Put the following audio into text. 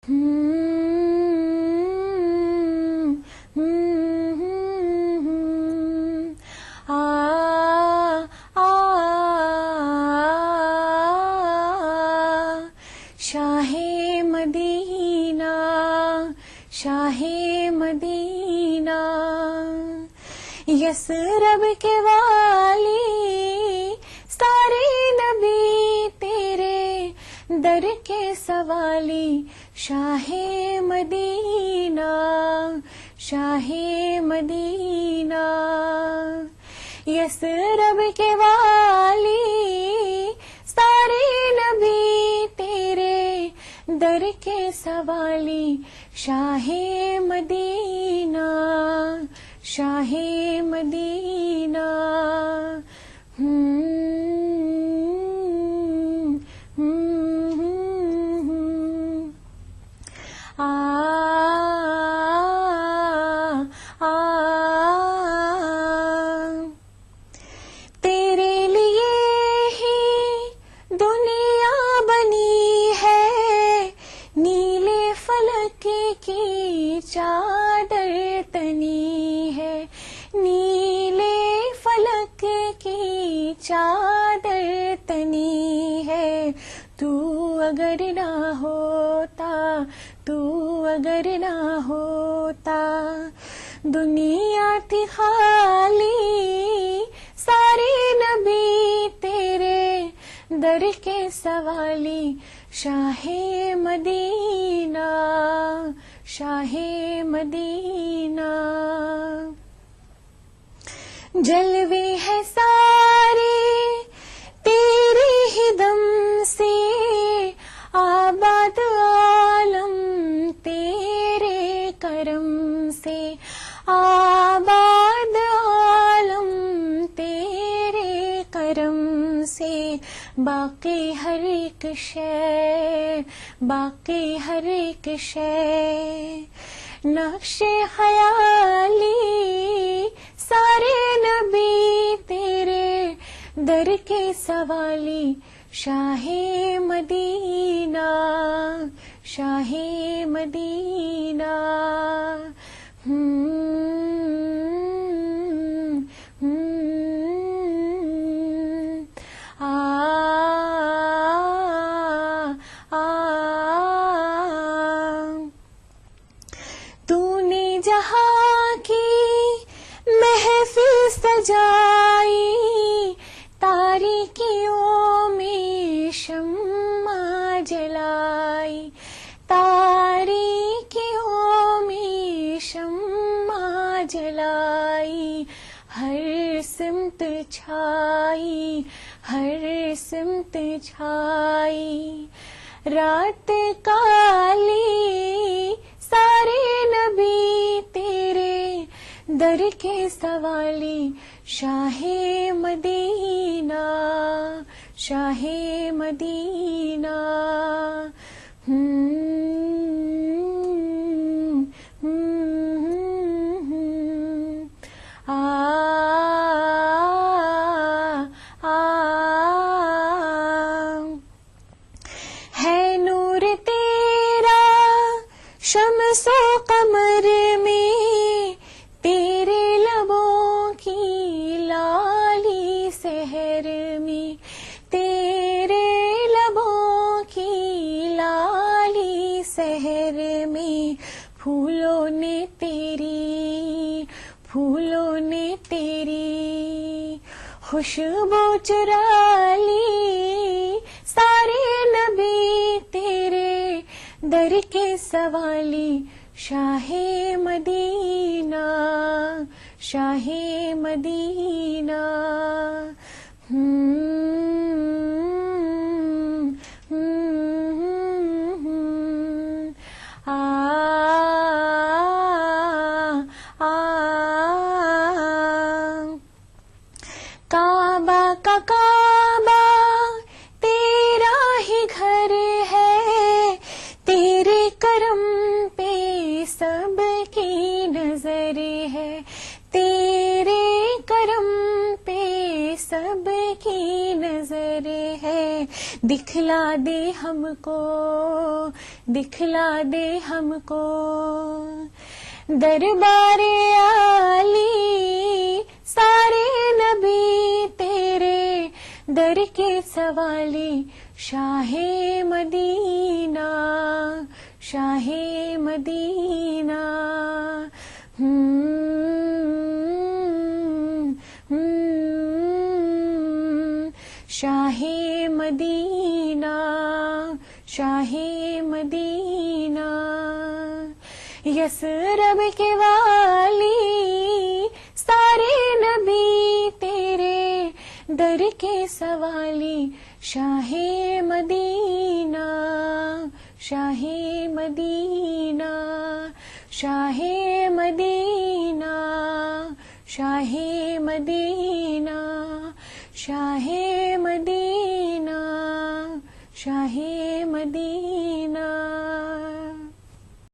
شاہ مدینہ، شاہ مدینہ، یثرب کے والی، سارے نبی تیرے در کے سوالی، شاہ مدینہ، شاہ مدینہ، یثرب کے والی، سارے نبی تیرے در کے سوالی، شاہ مدینہ، شاہ مدینہ، تیرے لیے ہی دنیا بنی ہے، نیلے فلک کی چادر تنی ہے، نیلے فلک کی چادر تنی ہے، تو اگر نہ ہوتا، تو اگر نہ ہوتا، دنیا تھی خالی، سارے نبی تیرے در کے سوالی، شاہ مدینہ، شاہ مدینہ، جلوے ہے سارے تیرے ہی دم سے، آباد عالم تیرے کرم سے، آباد عالم تیرے کرم سے، باقی ہر ایک شے، باقی ہر ایک شے، نقش خیالی، سارے نبی تیرے در کے سوالی، شاہ مدینہ، شاہ مدینہ، تو نے جہاں کی محفل سجائی، تاریکیوں میں شمع جلائی، تاریکیوں میں شمع جلائی، ہر سمت چھائی، ہر سمت چھائی، رات کالی، سارے نبی تیرے در کے سوالی، شاہ مدینہ، شاہ مدینہ، ہے نور تیرا شمس و قمر میں، تیرے لبوں کی لالی سحر میں، تیرے لبوں کی لالی سحر میں، پھولوں نے تیری، پھولوں نے تیری خوشبو چرا لی، سارے نبی تیرے در کے سوالی، شاہ مدینہ، شاہ مدینہ، کعبہ کا کعبہ تیرا ہی گھر ہے، تیرے کرم پہ سب کی نظر ہے، تیرے کرم پہ سب کی نظر ہے، دکھلا دے ہم کو، دکھلا دے ہم کو دربار عالی سارے نبی تیرے در کے سوالی، شاہ مدینہ، شاہ مدینہ شاہ مدینہ، شاہ مدینہ یثرب کے والی سارے نبی تیرے در کے سوالی، شاہ مدینہ، شاہ مدینہ، شاہ مدینہ، شاہ مدینہ، شاہ مدینہ، شاہ